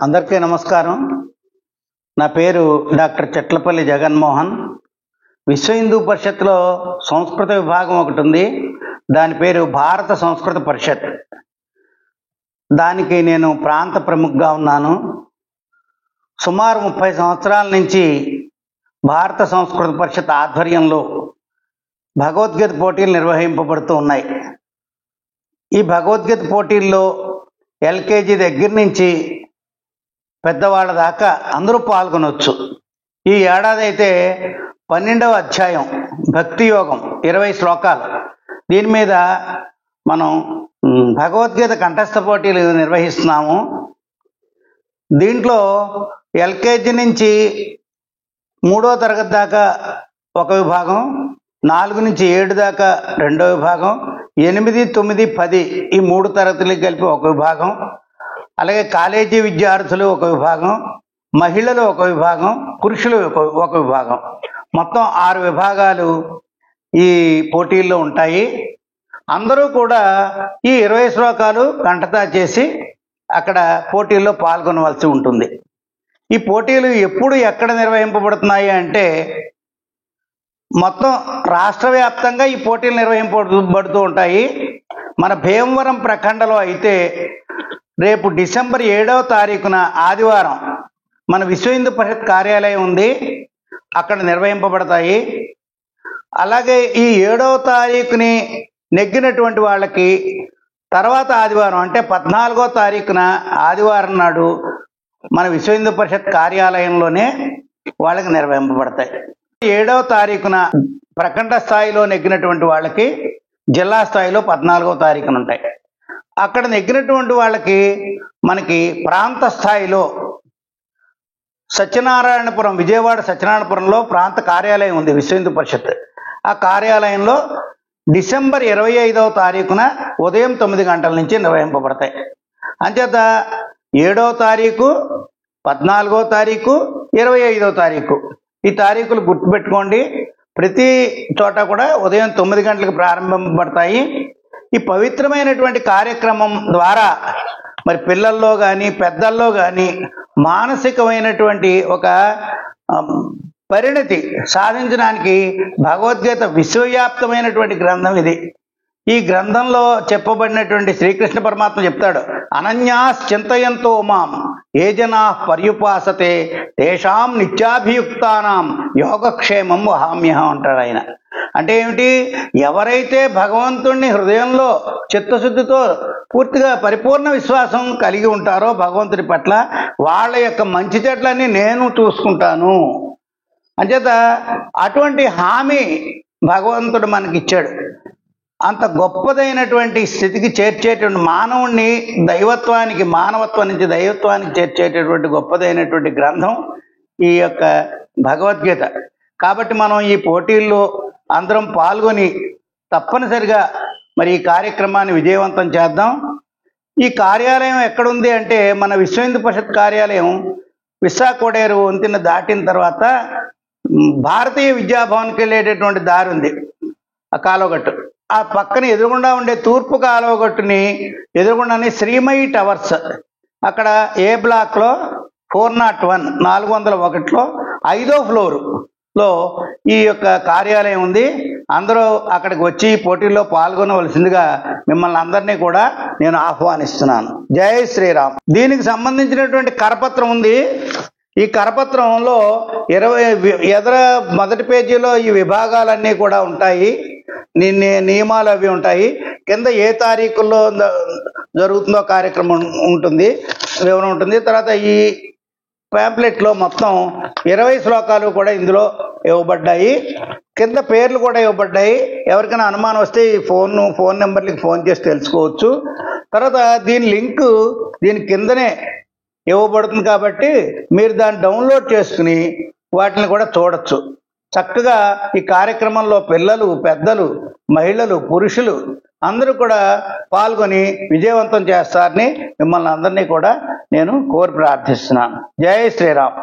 అందరికీ నమస్కారం. నా పేరు డాక్టర్ చెట్లపల్లి జగన్మోహన్. విశ్వ హిందూ పరిషత్లో సంస్కృత విభాగం ఒకటి ఉంది. దాని పేరు భారత సంస్కృత పరిషత్. దానికి నేను ప్రాంత ప్రముఖగా ఉన్నాను. సుమారు 30 సంవత్సరాల నుంచి భారత సంస్కృత పరిషత్ ఆధ్వర్యంలో భగవద్గీత పోటీలు నిర్వహింపబడుతూ ఉన్నాయి. ఈ భగవద్గీత పోటీల్లో ఎల్కేజీ దగ్గర నుంచి పెద్దవాళ్ళ దాకా అందరూ పాల్గొనవచ్చు. ఈ ఏడాది అయితే 12వ అధ్యాయం భక్తి యోగం 20 శ్లోకాలు, దీని మీద మనం భగవద్గీత కంఠస్థ పోటీలు నిర్వహిస్తున్నాము. దీంట్లో ఎల్కేజీ నుంచి 3వ తరగతి దాకా ఒక విభాగం, 4 నుంచి 7 దాకా రెండో విభాగం, 8, 9, 10 ఈ 3 తరగతులకు కలిపి ఒక విభాగం, అలాగే కాలేజీ విద్యార్థులు ఒక విభాగం, మహిళలు ఒక విభాగం, పురుషులు ఒక విభాగం, మొత్తం 6 విభాగాలు ఈ పోటీల్లో ఉంటాయి. అందరూ కూడా ఈ 20 శ్లోకాలు కంఠతా చేసి అక్కడ పోటీల్లో పాల్గొనవలసి ఉంటుంది. ఈ పోటీలు ఎప్పుడు ఎక్కడ నిర్వహింపబడుతున్నాయి అంటే మొత్తం రాష్ట్ర వ్యాప్తంగా ఈ పోటీలు నిర్వహింపబడుతూ ఉంటాయి. మన భీమవరం ప్రఖండలో అయితే రేపు డిసెంబర్ 7వ తారీఖున ఆదివారం మన విశ్వ హిందూ పరిషత్ కార్యాలయం ఉంది, అక్కడ నిర్వహింపబడతాయి. అలాగే ఈ 7వ తారీఖుని నెగ్గినటువంటి వాళ్ళకి తర్వాత ఆదివారం అంటే 14వ తారీఖున ఆదివారం నాడు మన విశ్వ హిందూ పరిషత్ కార్యాలయంలోనే వాళ్ళకి నిర్వహింపబడతాయి. 7వ తారీఖున ప్రఖండ స్థాయిలో నెగ్గినటువంటి వాళ్ళకి జిల్లా స్థాయిలో 14వ తారీఖున ఉంటాయి. అక్కడ నెగ్గినటువంటి వాళ్ళకి మనకి ప్రాంత స్థాయిలో సత్యనారాయణపురం, విజయవాడ సత్యనారాయణపురంలో ప్రాంత కార్యాలయం ఉంది విశ్వ హిందూ పరిషత్. ఆ కార్యాలయంలో డిసెంబర్ 25వ తారీఖున ఉదయం 9 గంటల నుంచి నిర్వహింపబడతాయి. అంచేత 7వ తారీఖు, 14వ తారీఖు, 25వ తారీఖు ఈ తారీఖులు గుర్తుపెట్టుకోండి. ప్రతి చోట కూడా ఉదయం 9 గంటలకు ప్రారంభింపబడతాయి. ఈ పవిత్రమైనటువంటి కార్యక్రమం ద్వారా మరి పిల్లల్లో కానీ పెద్దల్లో కానీ మానసికమైనటువంటి ఒక పరిణతి సాధించడానికి భగవద్గీత విశ్వవ్యాప్తమైనటువంటి గ్రంథం ఇది. ఈ గ్రంథంలో చెప్పబడినటువంటి శ్రీకృష్ణ పరమాత్మ చెప్తాడు, అనన్యాస్ చింతయంతో మాం ఏ జనా పర్యుపాసతే తేషాం నిత్యాభియుక్తానాం యోగక్షేమం వహామ్యహం అంటాడు ఆయన. అంటే ఏమిటి? ఎవరైతే భగవంతుణ్ణి హృదయంలో చిత్తశుద్ధితో పూర్తిగా పరిపూర్ణ విశ్వాసం కలిగి ఉంటారో భగవంతుడి పట్ల, వాళ్ళ యొక్క మంచి చెట్లన్నీ నేను చూసుకుంటాను అంచేత అటువంటి హామీ భగవంతుడు మనకిచ్చాడు. అంత గొప్పదైనటువంటి స్థితికి చేర్చేటువంటి మానవుణ్ణి దైవత్వానికి, మానవత్వం నుంచి దైవత్వానికి చేర్చేటటువంటి గొప్పదైనటువంటి గ్రంథం ఈ యొక్క భగవద్గీత. కాబట్టి మనం ఈ పోటీల్లో అందరం పాల్గొని తప్పనిసరిగా మరి ఈ కార్యక్రమాన్ని విజయవంతం చేద్దాం. ఈ కార్యాలయం ఎక్కడుంది అంటే మన విశ్వ హిందూ పరిషత్ కార్యాలయం విశాఖోడేరు వంతెన దాటిన తర్వాత భారతీయ విద్యాభవన్కి వెళ్ళేటటువంటి దారి ఉంది, ఆ కాలువగట్టు. ఆ పక్కన ఎదురుగుండా ఉండే తూర్పు కాలువగట్టుని ఎదురుగుండానే శ్రీమయి టవర్స్, అక్కడ ఏ బ్లాక్లో 401 401లో 5వ ఫ్లోర్లో ఈ యొక్క కార్యాలయం ఉంది. అందరూ అక్కడికి వచ్చి పోటీల్లో పాల్గొనవలసిందిగా మిమ్మల్ని అందరినీ కూడా నేను ఆహ్వానిస్తున్నాను. జై శ్రీరామ్. దీనికి సంబంధించినటువంటి కరపత్రం ఉంది. ఈ కరపత్రంలో 20 ఎదర మొదటి పేజీలో ఈ విభాగాలన్నీ కూడా ఉంటాయి, నియమాలు అవి ఉంటాయి. కింద ఏ తారీఖుల్లో జరుగుతుందో కార్యక్రమం ఉంటుంది, వివరం ఉంటుంది. తర్వాత ఈ ప్యాంప్లెట్లో మొత్తం 20 శ్లోకాలు కూడా ఇందులో ఇవ్వబడ్డాయి, కింద పేర్లు కూడా ఇవ్వబడ్డాయి. ఎవరికైనా అనుమానం వస్తే ఈ ఫోన్ నెంబర్లకి ఫోన్ చేసి తెలుసుకోవచ్చు. తర్వాత దీని లింకు దీని కిందనే ఇవ్వబడుతుంది కాబట్టి మీరు దాన్ని డౌన్లోడ్ చేసుకుని వాటిని కూడా చూడొచ్చు. చక్కగా ఈ కార్యక్రమంలో పిల్లలు, పెద్దలు, మహిళలు, పురుషులు అందరూ కూడా పాల్గొని విజయవంతం చేస్తారని మిమ్మల్ని అందరినీ కూడా నేను కోరి ప్రార్థిస్తున్నాను. జై శ్రీరామ్.